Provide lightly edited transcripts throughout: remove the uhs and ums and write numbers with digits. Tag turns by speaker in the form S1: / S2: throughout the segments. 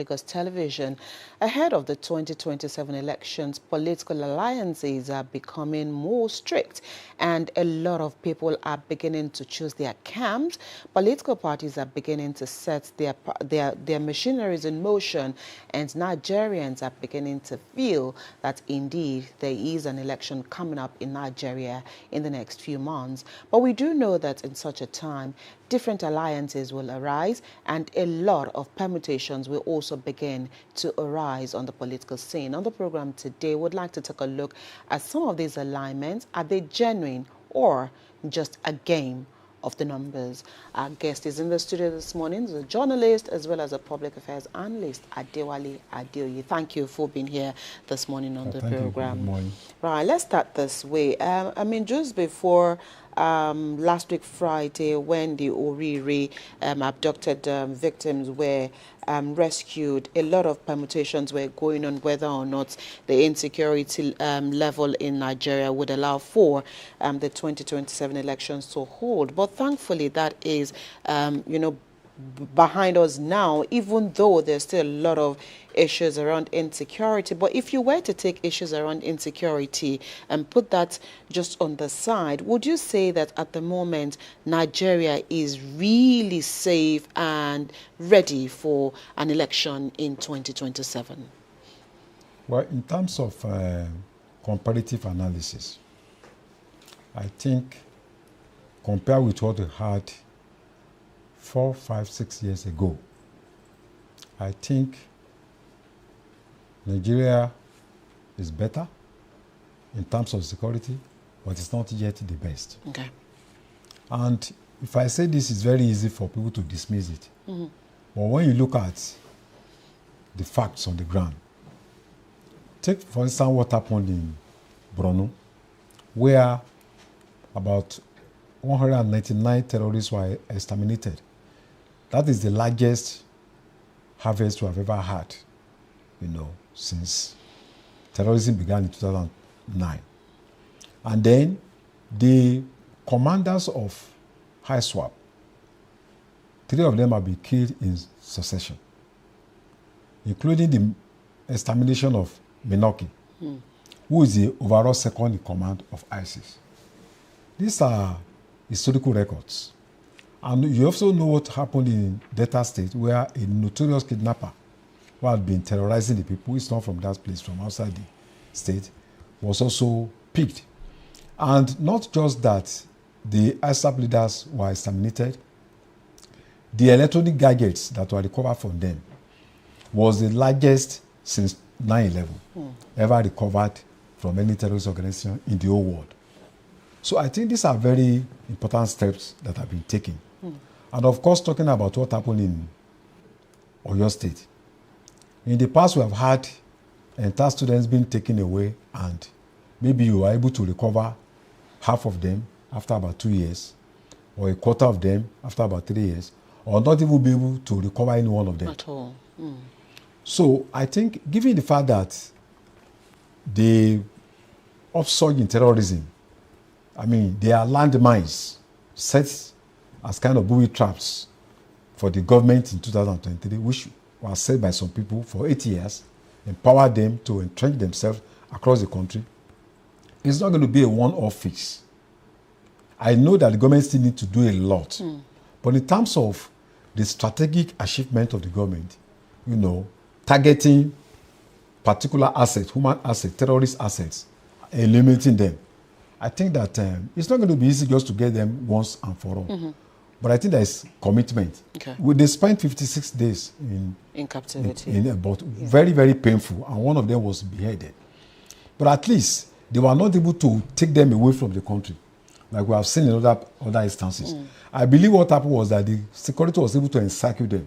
S1: Lagos Television. Ahead of the 2027 elections, political alliances are becoming more strict and a lot of people are beginning to choose their camps. Political parties are beginning to set their machineries in motion, and Nigerians are beginning to feel that indeed there is an election coming up in Nigeria in the next few months. But we do know that in such a time, different alliances will arise and a lot of permutations will also begin to arise on the political scene. On the program today, we'd like to take a look at some of these alignments. Are they genuine or just a game of the numbers? Our guest is in the studio this morning, the journalist as well as a public affairs analyst, Adewale Adeoye. Thank you for being here this morning on the program.
S2: Good morning.
S1: Right, let's start this way. Just before last week Friday, when the Oriri abducted victims were rescued, a lot of permutations were going on whether or not the insecurity level in Nigeria would allow for the 2027 elections to hold. But thankfully, that is, behind us now, even though there's still a lot of issues around insecurity. But if you were to take issues around insecurity and put that just on the side, would you say that at the moment Nigeria is really safe and ready for an election in 2027?
S2: Well, in terms of comparative analysis, I think compared with what we had 4, 5, 6 years ago, I think Nigeria is better in terms of security, but it's not yet the best.
S1: Okay.
S2: And if I say this, it's very easy for people to dismiss it. Mm-hmm. But when you look at the facts on the ground, take, for instance, what happened in Borno, where about 199 terrorists were exterminated. That is the largest harvest we have ever had, since terrorism began in 2009. And then the commanders of High Swap, 3 of them have been killed in succession, including the extermination of Minoki, who is the overall second in command of ISIS. These are historical records. And you also know what happened in Delta State, where a notorious kidnapper who had been terrorizing the people, it's not from that place, from outside the state, was also picked. And not just that, the ISAP leaders were exterminated. The electronic gadgets that were recovered from them was the largest since 9/11, ever recovered from any terrorist organization in the whole world. So I think these are very important steps that have been taken. And of course, talking about what happened in Oyo State. In the past, we have had entire students being taken away, and maybe you are able to recover half of them after about 2 years, or a quarter of them after about 3 years, or not even be able to recover any one of them.
S1: At all.
S2: So I think, given the fact that the upsurge in terrorism, they are landmines set as kind of booby traps for the government in 2023, which was set by some people for 8 years, empower them to entrench themselves across the country. It's not going to be a one-off fix. I know that the government still needs to do a lot. But in terms of the strategic achievement of the government, targeting particular assets, human assets, terrorist assets, eliminating them, I think that it's not going to be easy just to get them once and for all. But I think there is commitment.
S1: Okay.
S2: They spent 56 days
S1: in captivity.
S2: Very, very painful, and one of them was beheaded. But at least they were not able to take them away from the country, like we have seen in other instances. I believe what happened was that the security was able to encircle them,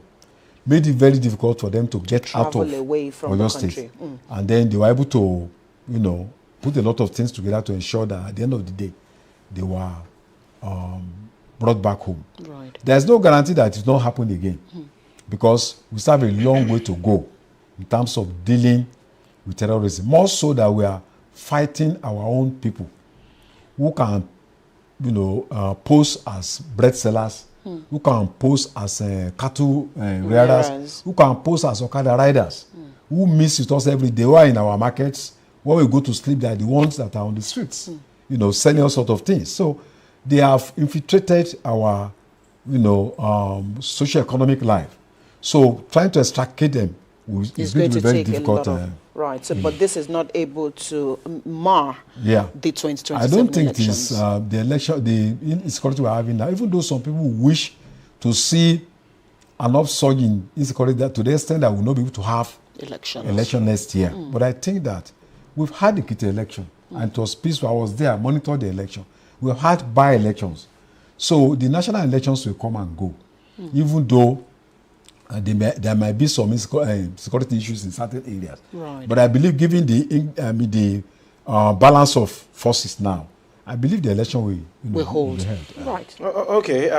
S2: made it very difficult for them to get out of
S1: away from
S2: Oyo
S1: the
S2: State.
S1: country.
S2: And then they were able to, put a lot of things together to ensure that at the end of the day, they were brought back home.
S1: Right.
S2: There's no guarantee that it will not happen again, because we still have a long way to go in terms of dealing with terrorism. More so that we are fighting our own people who can, pose as bread sellers who can pose as cattle rearers, who can pose as Okada riders, who meet with us every day, who are in our markets. When we go to sleep, they are the ones that are on the streets, selling all sorts of things. So they have infiltrated our, socio-economic life. So trying to extricate them is going to be very difficult.
S1: Right. So, but this is not able to mar the 2027
S2: I don't think
S1: elections.
S2: the insecurity we're having now, even though some people wish to see an upsurge in insecurity that to the extent that we'll not be able to have election next year. But I think that we've had the Ekiti election and it was peaceful. I was there, monitored the election. We've had by-elections. So the national elections will come and go, even though there might be some security issues in certain areas.
S1: Right.
S2: But I believe, given the balance of forces now, I believe the election will hold. Will be held.
S1: Right.
S3: Okay.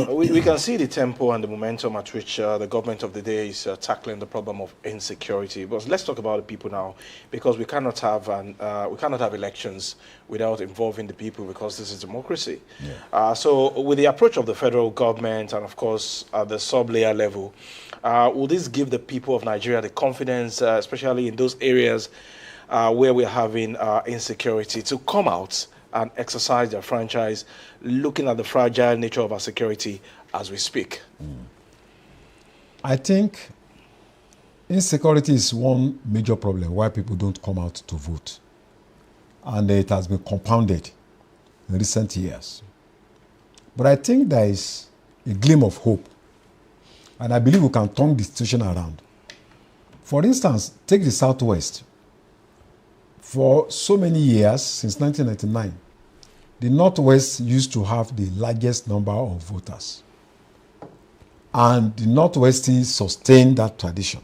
S3: We can see the tempo and the momentum at which the government of the day is tackling the problem of insecurity. But let's talk about the people now, because we cannot have elections without involving the people, because this is democracy. Yeah. So with the approach of the federal government and of course at the sub-layer level, will this give the people of Nigeria the confidence, especially in those areas where we're having insecurity, to come out and exercise their franchise, looking at the fragile nature of our security as we speak?
S2: I think insecurity is one major problem why people don't come out to vote. And it has been compounded in recent years. But I think there is a gleam of hope. And I believe we can turn the situation around. For instance, take the Southwest. For so many years, since 1999, the Northwest used to have the largest number of voters. And the Northwest sustained that tradition.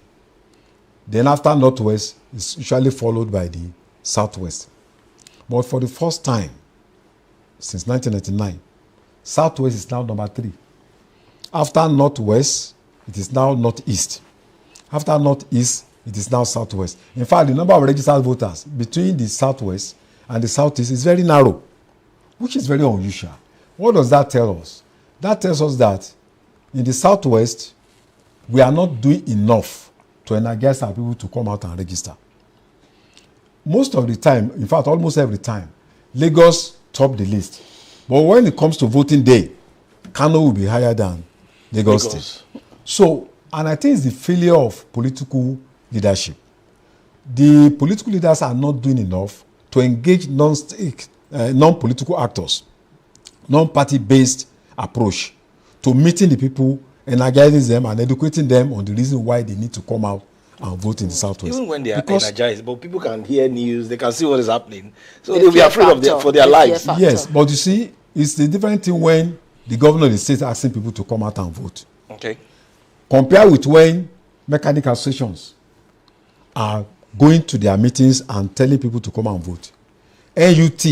S2: Then after Northwest, it's usually followed by the Southwest. But for the first time, since 1999, Southwest is now number 3. After Northwest, it is now Northeast. After Northeast, it is now Southwest. In fact, the number of registered voters between the Southwest and the Southeast is very narrow, which is very unusual. What does that tell us? That tells us that in the Southwest, we are not doing enough to energize our people to come out and register. Most of the time, in fact, almost every time, Lagos top the list. But when it comes to voting day, Kano will be higher than Lagos State. So, and I think it's the failure of political leadership. The political leaders are not doing enough to engage non-political actors, non-party-based approach to meeting the people, energizing them and educating them on the reason why they need to come out and vote in the Southwest.
S3: Even when they are energized, but people can hear news, they can see what is happening, so they'll be afraid for their lives.
S2: Yes, but you see, it's the different thing when the governor of the state asking people to come out and vote.
S3: Okay.
S2: Compare with when mechanic associations are going to their meetings and telling people to come and vote. NUT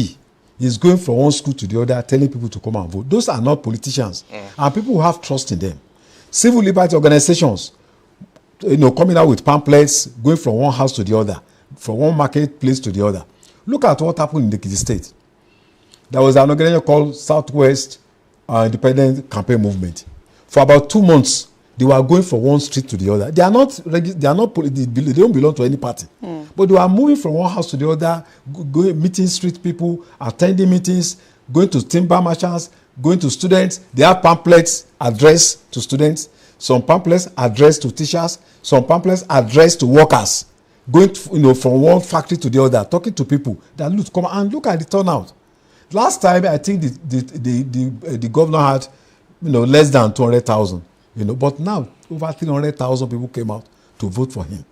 S2: is going from one school to the other telling people to come and vote. Those are not politicians. And people who have trust in them. Civil liberty organizations, coming out with pamphlets, going from one house to the other, from one marketplace to the other. Look at what happened in the Ekiti State. There was an organization called Southwest Independent Campaign Movement. For about 2 months, they were going from one street to the other. They don't belong to any party. But they were moving from one house to the other, going, meeting street people, attending meetings, going to timber merchants, going to students. They have pamphlets addressed to students, some pamphlets addressed to teachers, some pamphlets addressed to workers, going to, from one factory to the other, talking to people. That come and look at the turnout. Last time, I think the governor had less than 200,000. But now over 300,000 people came out to vote for him.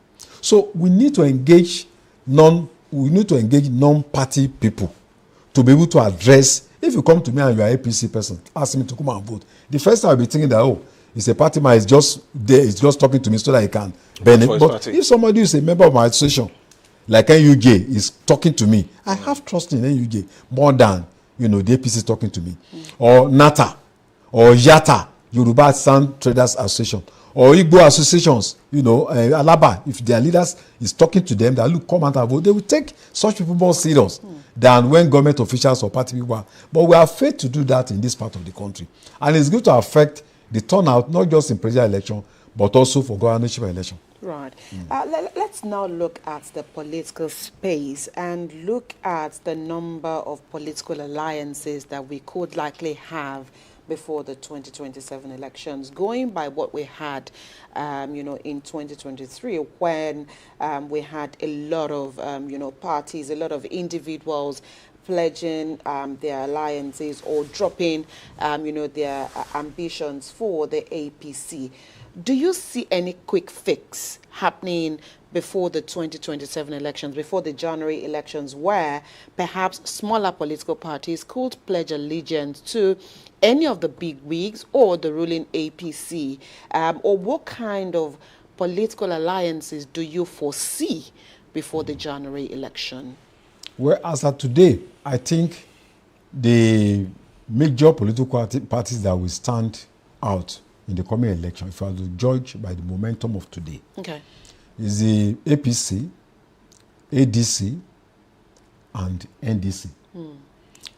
S2: So we need to engage non-party people to be able to address. If you come to me and you are an APC person, ask me to come and vote. The first time I'll be thinking that, it's a party man is just there, is just talking to me so that he can benefit. But if somebody is a member of my association, like NUJ is talking to me, I have trust in NUJ more than the APC is talking to me, or NATA, or YATA, Yoruba Sand Traders Association, or Igbo associations, Alaba, if their leaders is talking to them, that come out and vote, they will take such people more serious than when government officials or party people are. But we are afraid to do that in this part of the country. And it's going to affect the turnout, not just in presidential election, but also for governorship election.
S1: Right. Let's now look at the political space and look at the number of political alliances that we could likely have before the 2027 elections, going by what we had, in 2023, when we had a lot of, parties, a lot of individuals pledging their alliances or dropping, their ambitions for the APC. Do you see any quick fix happening before the 2027 elections, before the January elections, where perhaps smaller political parties could pledge allegiance to any of the big wigs or the ruling APC? Or what kind of political alliances do you foresee before the January election?
S2: Well, as of today, I think the major political parties that will stand out in the coming election, if I was to judge by the momentum of today,
S1: okay,
S2: is the APC, ADC, and NDC.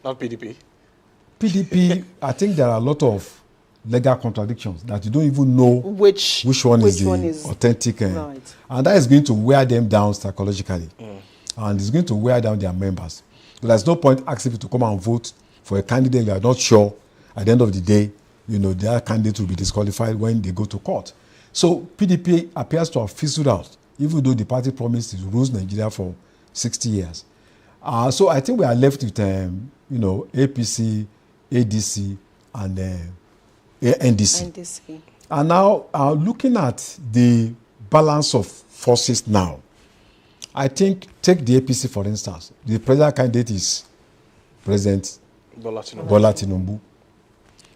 S3: Not PDP.
S2: PDP, I think there are a lot of legal contradictions that you don't even know
S1: which
S2: one is authentic.
S1: Right.
S2: And that is going to wear them down psychologically. And it's going to wear down their members. So there's no point asking people to come and vote for a candidate you are not sure at the end of the day, their candidate will be disqualified when they go to court. So PDP appears to have fizzled out, even though the party promised to rule Nigeria for 60 years. So I think we are left with, APC, ADC, and NDC.
S1: NDC.
S2: And now, looking at the balance of forces now, I think, take the APC for instance. The president candidate is President Bola Tinubu.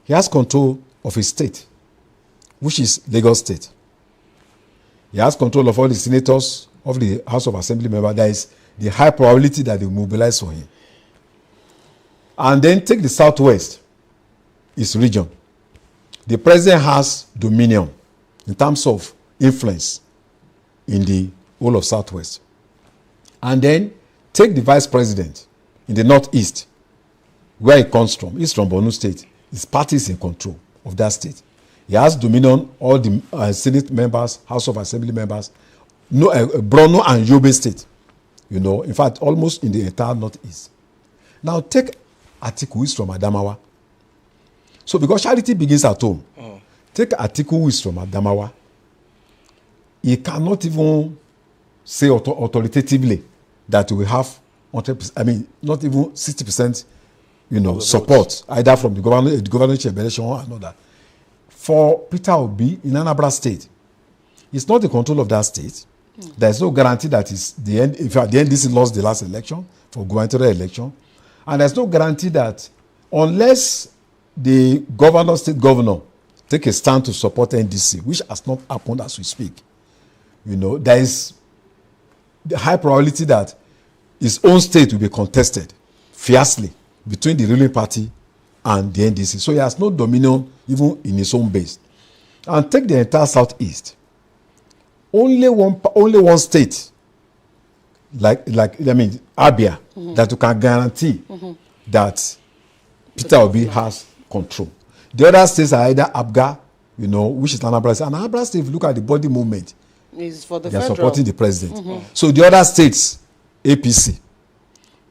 S2: He has control of his state, which is Lagos State. He has control of all the senators of the House of Assembly members. There is the high probability that they will mobilize for him. And then take the Southwest, his region. The president has dominion in terms of influence in the whole of Southwest. And then take the vice president in the Northeast, where he comes from. He's from Borno State. His party is in control of that state. He has dominion, all the Senate members, House of Assembly members, Borno and Yobe State. In fact, almost in the entire Northeast. Now take Atiku, who is from Adamawa. So because charity begins at home, take Atiku, who is from Adamawa. He cannot even say authoritatively that we have 100%, not even 60%, support, either from the governorship election or another. For Peter Obi in Anambra State, it's not the control of that state. There's no guarantee that is the end. In fact, the NDC lost the last election for gubernatorial election, and there's no guarantee that unless the state governor take a stand to support NDC, which has not happened as we speak, there is the high probability that his own state will be contested fiercely between the ruling party and the NDC. So he has no dominion even in his own base. And take the entire Southeast. Only one state, Abia, that you can guarantee that Peter Obi has control. The other states are either Abga, which is Anambra State. And Anambra State, if you look at the body movement,
S1: is for the
S2: they are
S1: federal.
S2: supporting the president. So the other states, APC.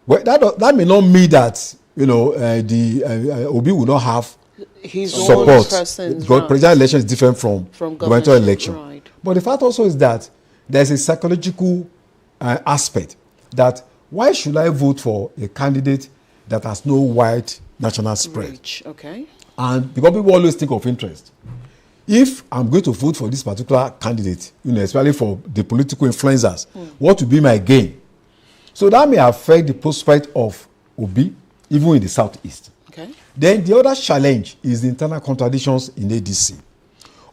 S2: Well, that may not mean that Obi will not have
S1: his
S2: support.
S1: own persons,
S2: Because presidential election is different from gubernatorial election.
S1: Right.
S2: But the fact also is that there's a psychological aspect that why should I vote for a candidate that has no wide national spread?
S1: Reach. Okay.
S2: And because people always think of interest. If I'm going to vote for this particular candidate, especially for the political influencers, what will be my gain? So that may affect the prospect of Obi, even in the Southeast.
S1: Okay.
S2: Then the other challenge is the internal contradictions in ADC.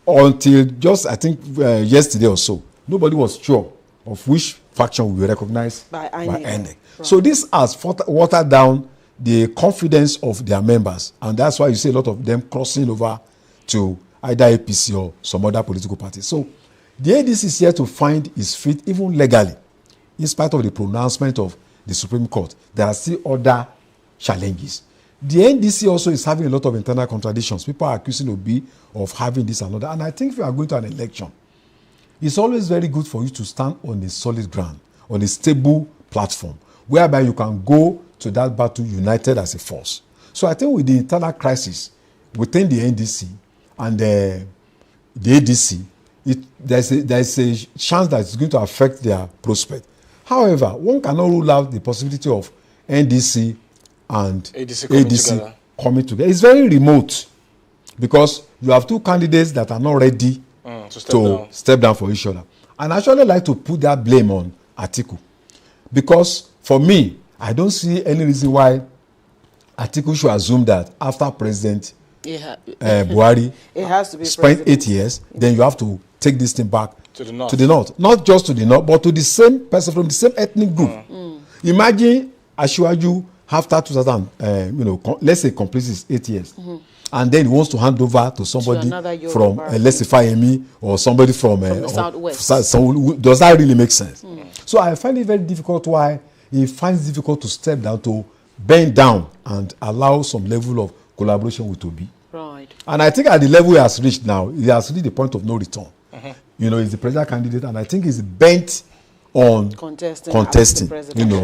S2: Until just, I think, yesterday or so, nobody was sure of which faction will be recognized by INEC. Right. So this has watered down the confidence of their members. And that's why you see a lot of them crossing over to either APC or some other political party. So the ADC is here to find its feet even legally. In spite of the pronouncement of the Supreme Court, there are still other challenges. The NDC also is having a lot of internal contradictions. People are accusing Obi of having this and another. And I think if you are going to an election, it's always very good for you to stand on a solid ground, on a stable platform, whereby you can go to that battle united as a force. So I think with the internal crisis within the NDC and the ADC, there's a chance that it's going to affect their prospect. However, one cannot rule out the possibility of NDC and ADC coming together. It's very remote because you have two candidates that are not ready to step down for each other. And I actually like to put that blame on Atiku, because for me, I don't see any reason why Atiku should assume that after President Buhari spent 8 years, then you have to take this thing back to the north. Not just to the north, but to the same person from the same ethnic group. Imagine Asiwaju after 2000, let's say completes his 8 years, and then he wants to hand over to somebody from, let's say, Fayemi or somebody from the Southwest. Does that really make sense? So I find it very difficult why he finds it difficult to step down, to bend down and allow some level of collaboration with Obi.
S1: Right.
S2: And I think at the level he has reached now, he has reached the point of no return. He's the presidential candidate, and I think he's bent on contesting,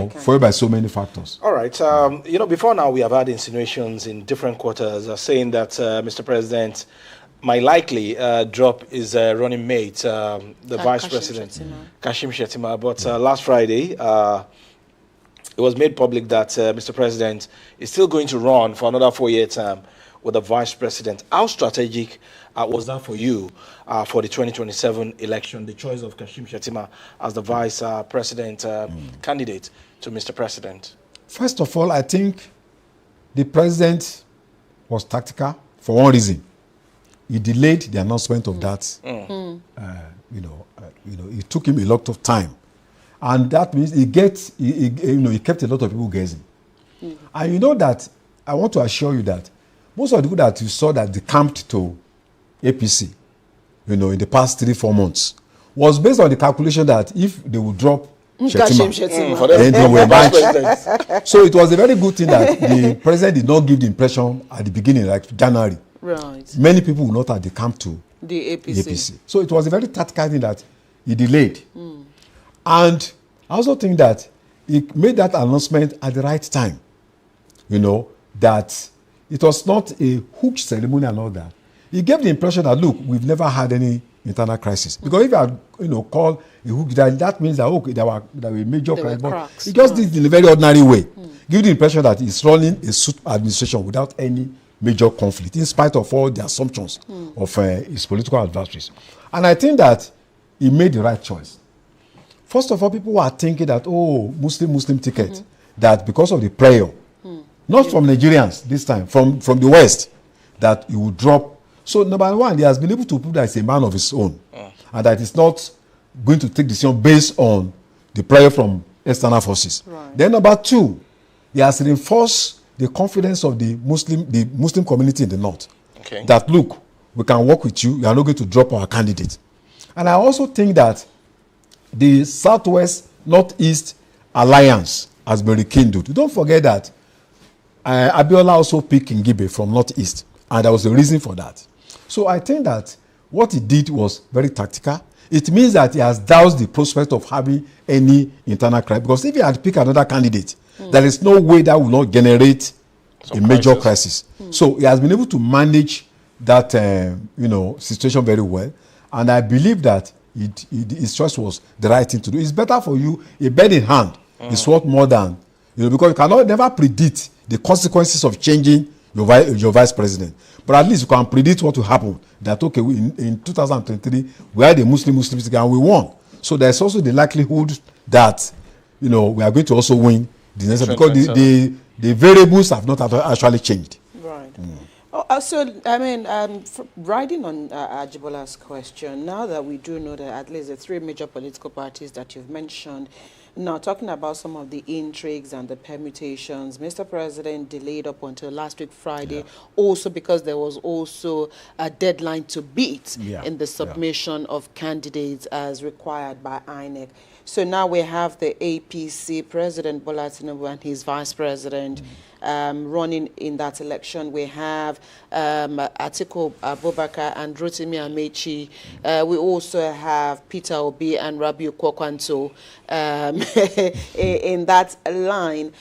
S2: followed by so many factors.
S3: All right. Before now, we have had insinuations in different quarters saying that Mr. President might likely drop his running mate, the Vice President, Kashim Shettima. But last Friday, it was made public that Mr. President is still going to run for another 4-year term with the Vice President. How strategic was that for you for the 2027 election, the choice of Kashim Shettima as the Vice President candidate to Mr. President?
S2: First of all, I think the President was tactical for one reason. He delayed the announcement of that. It took him a lot of time. And that means he kept a lot of people guessing. And you know that, I want to assure you that most of the people that you saw that decamped to APC, in the past 3-4 months, was based on the calculation that if they would drop Shettima, then they were matched. So it was a very good thing that the president did not give the impression at the beginning, like January.
S1: Right.
S2: Many people would not have decamped to
S1: the APC.
S2: So it was a very tactical thing that he delayed. And I also think that he made that announcement at the right time. That it was not a hook ceremony and all that. He gave the impression that, look, we've never had any internal crisis. Because if you had, called a hook, that means that, there were major crises. But he just did it in a very ordinary way. Give the impression that he's running a suit administration without any major conflict, in spite of all the assumptions of his political adversaries. And I think that he made the right choice. First of all, people were thinking that, Muslim ticket, that because of the prayer, not from Nigerians this time, from the West, that he would drop. So number one, he has been able to prove that he's a man of his own, and that he's not going to take decision based on the prayer from external forces. Right. Then number two, he has reinforced the confidence of the Muslim community in the North. Okay. That, look, we can work with you. You are not going to drop our candidate. And I also think that the Southwest Northeast Alliance has been rekindled. Don't forget that Abiola also picked Ngibe from Northeast, and there was a reason for that. So I think that what he did was very tactical. It means that he has doused the prospect of having any internal crisis. Because if he had picked another candidate, there is no way that will not generate a major crisis. So he has been able to manage that situation very well. And I believe that his choice was the right thing to do. It's better for you, a bird in hand is worth more than, because you cannot never predict the consequences of changing your vice president. But at least you can predict what will happen. That, okay, in 2023, we had a Muslims and we won. So there's also the likelihood that, we are going to also win the next, because the variables have not actually changed. Right.
S1: Riding on Adewale's question, now that we do know that at least the 3 major political parties that you've mentioned, now talking about some of the intrigues and the permutations, Mr. President delayed up until last week Friday, also because there was also a deadline to beat in the submission of candidates as required by INEC. So now we have the APC, President Bola Tinubu and his vice president, running in that election. We have Atiku Abubakar and Rotimi Amechi. We also have Peter Obi and Rabiu Kwakwanto in that line.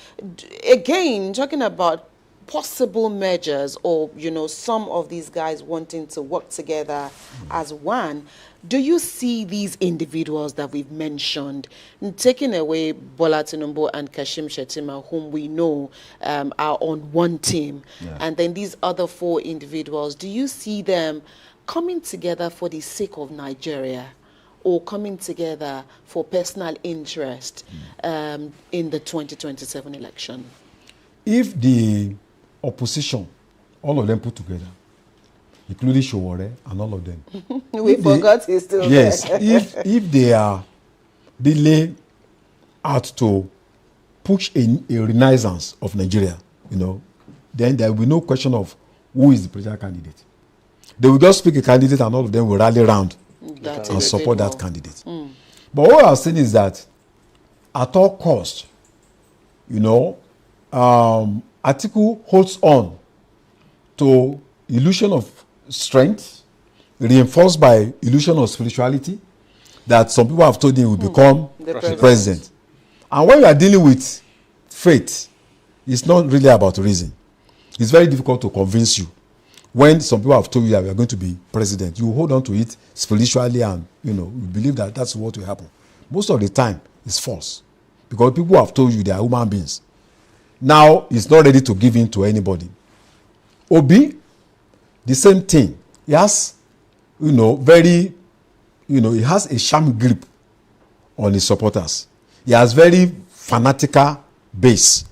S1: Again, talking about possible mergers, or some of these guys wanting to work together as one. Do you see these individuals that we've mentioned, taking away Bola Tinubu and Kashim Shettima, whom we know are on one team, and then these other 4 individuals, do you see them coming together for the sake of Nigeria, or coming together for personal interest in the 2027 election?
S2: If the opposition, all of them put together, including Showore and all of them.
S1: We forgot he's still
S2: yes,
S1: there.
S2: if they are really out to push a renaissance of Nigeria, then there will be no question of who is the presidential candidate. They will just pick a candidate and all of them will rally around and support that candidate. But what I'm saying is that at all cost, Atiku holds on to illusion of strength, reinforced by illusion of spirituality, that some people have told him will become the president. And when you are dealing with faith, it's not really about reason. It's very difficult to convince you. When some people have told you that you are going to be president, you hold on to it spiritually and you believe that that's what will happen. Most of the time, it's false, because people have told you they are human beings. Now, he's not ready to give in to anybody. Obi, the same thing. He has, he has a sham grip on his supporters. He has very fanatical base,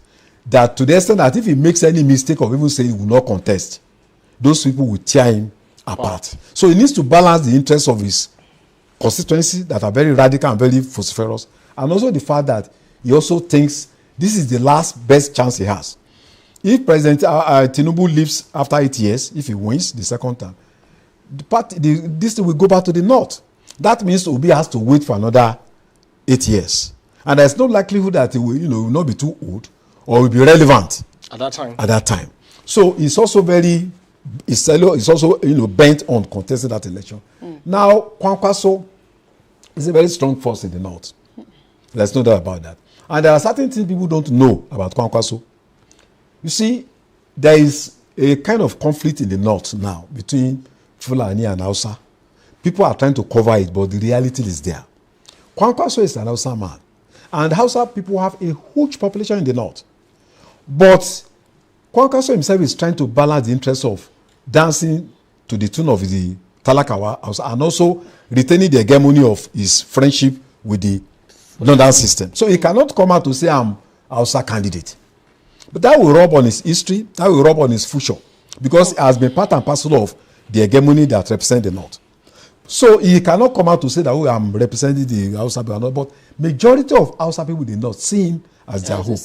S2: that to the extent that if he makes any mistake of even saying he will not contest, those people will tear him apart. Wow. So he needs to balance the interests of his constituency that are very radical and very vociferous, and also the fact that he also thinks this is the last best chance he has. If President Tinubu leaves after 8 years, if he wins the second term, this will go back to the north. That means Obi has to wait for another 8 years. And there's no likelihood that he will, will not be too old or will be relevant
S3: at that time.
S2: So it's also bent on contesting that election. Now, Kwankwaso is a very strong force in the north. There's no doubt about that. And there are certain things people don't know about Kwankwaso. You see, there is a kind of conflict in the north now between Fulani and Hausa. People are trying to cover it, but the reality is there. Kwankwaso is an Hausa man. And Hausa people have a huge population in the north. But Kwankwaso himself is trying to balance the interests of dancing to the tune of the Talakawa Hausa and also retaining the hegemony of his friendship with the northern system. So he cannot come out to say, I'm Hausa candidate. But that will rub on his history, that will rub on his future, because it has been part and parcel of the hegemony that represents the north. So he cannot come out to say that, I'm representing the Hausa people, but majority of Hausa people in the north see him as their hope.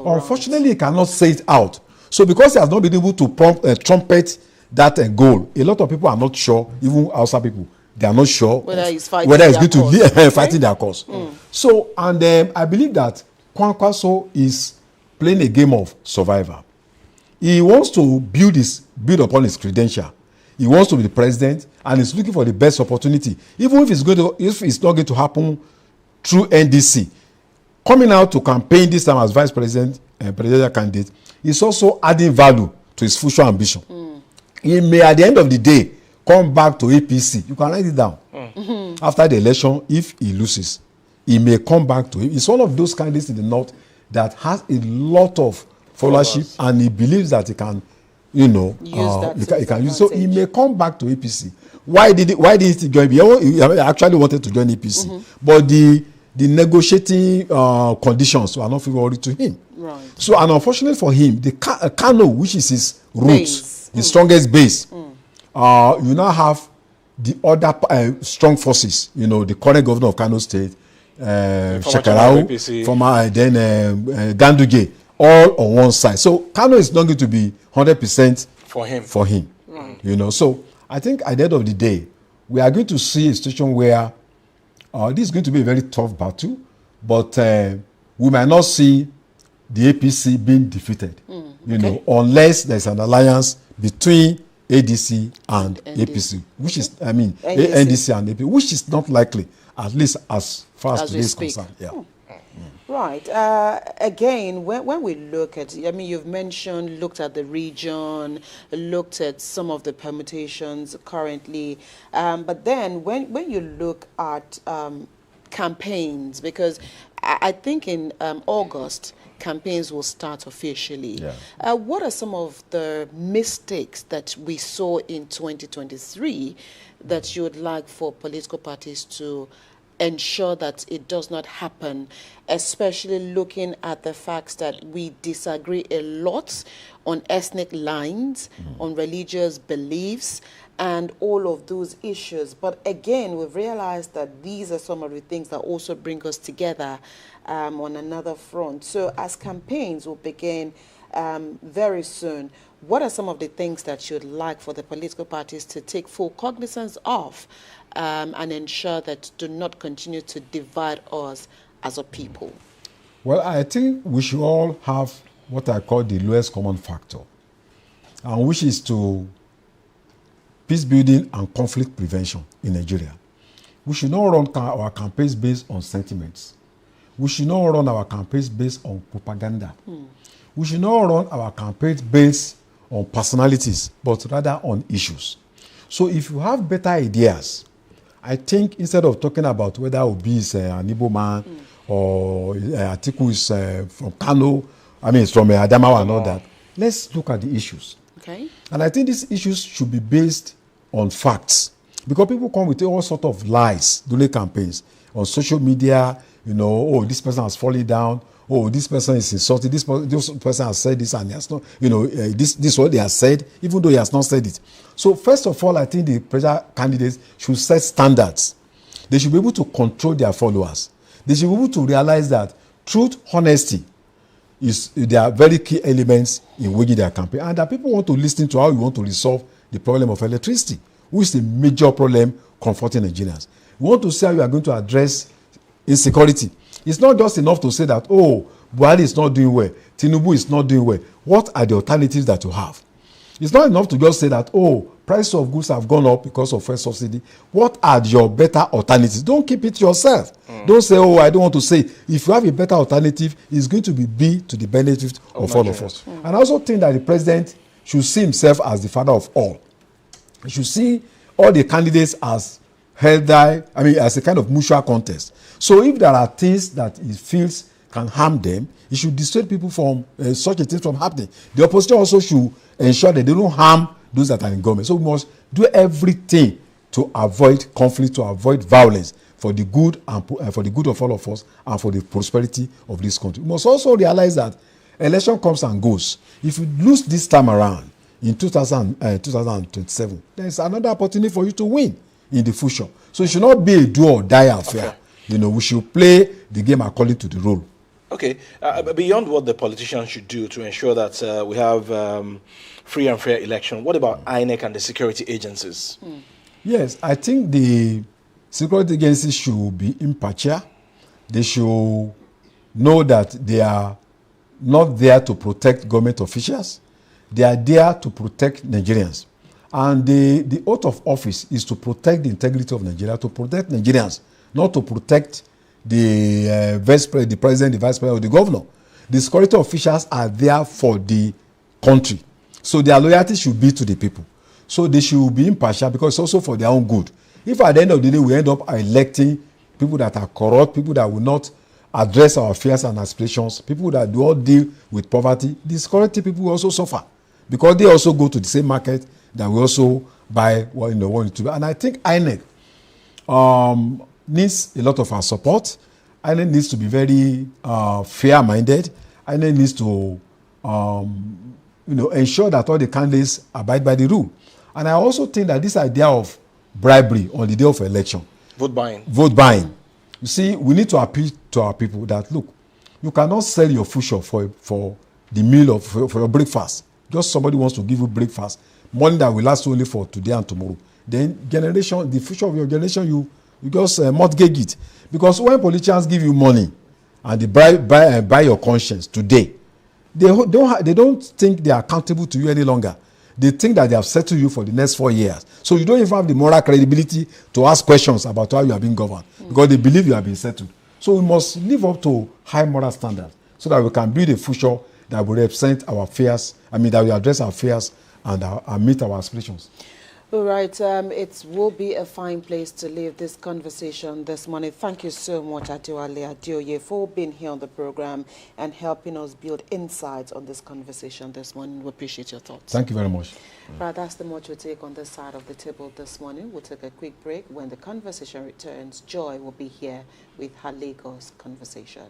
S2: Unfortunately, he cannot say it out. So because he has not been able to trumpet that goal, a lot of people are not sure, even Hausa people, they are not sure
S1: whether he's going
S2: to be fighting their cause. So, and I believe that Kwankwaso is playing a game of survivor. He wants to build upon his credential. He wants to be the president, and he's looking for the best opportunity. Even if it's not going to happen through NDC, coming out to campaign this time as vice president and presidential candidate is also adding value to his future ambition. He may, at the end of the day, come back to APC. You can write it down. After the election, if he loses, he may come back to it. It's one of those candidates in the north that has a lot of followership, and he believes that he can, he can use. So he may come back to APC. Why did he join? He actually wanted to join APC, but the negotiating conditions were not favorable to him.
S1: Right.
S2: So, and unfortunately for him, the Kano, which is his roots, his strongest base, you now have the other strong forces. The current governor of Kano State, Shekarau, former then Ganduje, all on one side. So Kano is not going to be 100% for him. Right. So I think at the end of the day, we are going to see a situation where this is going to be a very tough battle, but we might not see the APC being defeated. you know, unless there's an alliance between ADC and APC, which is, I mean, NDC and APC, which is not likely, at least as far as today is concerned. Yeah.
S1: Right. Again, when we look at, I mean, you've mentioned, looked at the region, looked at some of the permutations currently, but then when you look at campaigns, because I think in August, campaigns will start officially.
S2: Yeah.
S1: What are some of the mistakes that we saw in 2023 that you would like for political parties to ensure that it does not happen, especially looking at the fact that we disagree a lot on ethnic lines, on religious beliefs, and all of those issues? But again, we've realized that these are some of the things that also bring us together on another front. So as campaigns will begin very soon, what are some of the things that you'd like for the political parties to take full cognizance of and ensure that do not continue to divide us as a people?
S2: Well, I think we should all have what I call the lowest common factor, and which is to peace building and conflict prevention in Nigeria. We should not run our campaigns based on sentiments. We should not run our campaigns based on propaganda. We should not run our campaigns based on personalities, but rather on issues. So if you have better ideas, I think instead of talking about whether Obi is an Igbo man or Atiku is from Kano, I mean, it's from Adamawa and all that, let's look at the issues.
S1: Okay.
S2: And I think these issues should be based on facts, because people come with all sorts of lies during campaigns on social media. You know, oh, this person has fallen down. Oh, this person is insulted. This person has said this and he has not. You know, this is what they have said, even though he has not said it. So first of all, I think the presidential candidates should set standards. They should be able to control their followers. They should be able to realize that truth, honesty, they are very key elements in waging their campaign, and that people want to listen to how you want to resolve the problem of electricity, which is a major problem confronting Nigerians. We want to see how you are going to address insecurity. It's not just enough to say that, oh, Buhari is not doing well, Tinubu is not doing well. What are the alternatives that you have? It's not enough to just say that, oh, price of goods have gone up because of fuel subsidy. What are your better alternatives? Don't keep it yourself. Don't say, oh, I don't want to say. If you have a better alternative, it's going to be to the benefit of all of us. And I also think that the president should see himself as the father of all. He should see all the candidates as as a kind of mutual contest. So if there are things that he feels can harm them, he should dissuade people from such a thing from happening. The opposition also should ensure that they don't harm those that are in government. So we must do everything to avoid conflict, to avoid violence, for the good and for the good of all of us and for the prosperity of this country. We must also realize that election comes and goes. If you lose this time around in 2027, there is another opportunity for you to win in the future. So it should not be a do or die affair. Okay. You know, we should play the game according to the rule.
S3: Okay. Beyond what the politicians should do to ensure that we have free and fair election, what about INEC and the security agencies?
S2: Yes, I think the security agencies should be impartial. They should know that they are not there to protect government officials. They are there to protect Nigerians. And the oath of office is to protect the integrity of Nigeria, to protect Nigerians, not to protect the president, the vice president, or the governor. The security officials are there for the country. So their loyalty should be to the people. So they should be impartial, because it's also for their own good. If at the end of the day we end up electing people that are corrupt, people that will not address our fears and aspirations, people that do not deal with poverty, the security people will also suffer, because they also go to the same market that we also buy what want it to be. And I think INEC needs a lot of our support. INEC needs to be very fair-minded. INEC needs to ensure that all the candidates abide by the rule. And I also think that this idea of bribery on the day of election, vote buying. You see, we need to appeal to our people that, look, you cannot sell your future for the meal for your breakfast. Just somebody wants to give you breakfast, money that will last only for today and tomorrow. Then the future of your generation, you just mortgage it. Because when politicians give you money and they buy your conscience today, they don't think they are accountable to you any longer. They think that they have settled you for the next 4 years. So you don't even have the moral credibility to ask questions about how you are being governed, because they believe you have been settled. So we must live up to high moral standards so that we can build a future that will represent our fears, that will address our fears and meet our aspirations.
S1: All right, it will be a fine place to leave this conversation this morning. Thank you so much, Adewale Adeoye, for being here on the program and helping us build insights on this conversation this morning. We appreciate your thoughts.
S2: Thank you very much.
S1: Right, that's the much we take on this side of the table this morning. We'll take a quick break. When the conversation returns, Joy will be here with her Lagos conversation.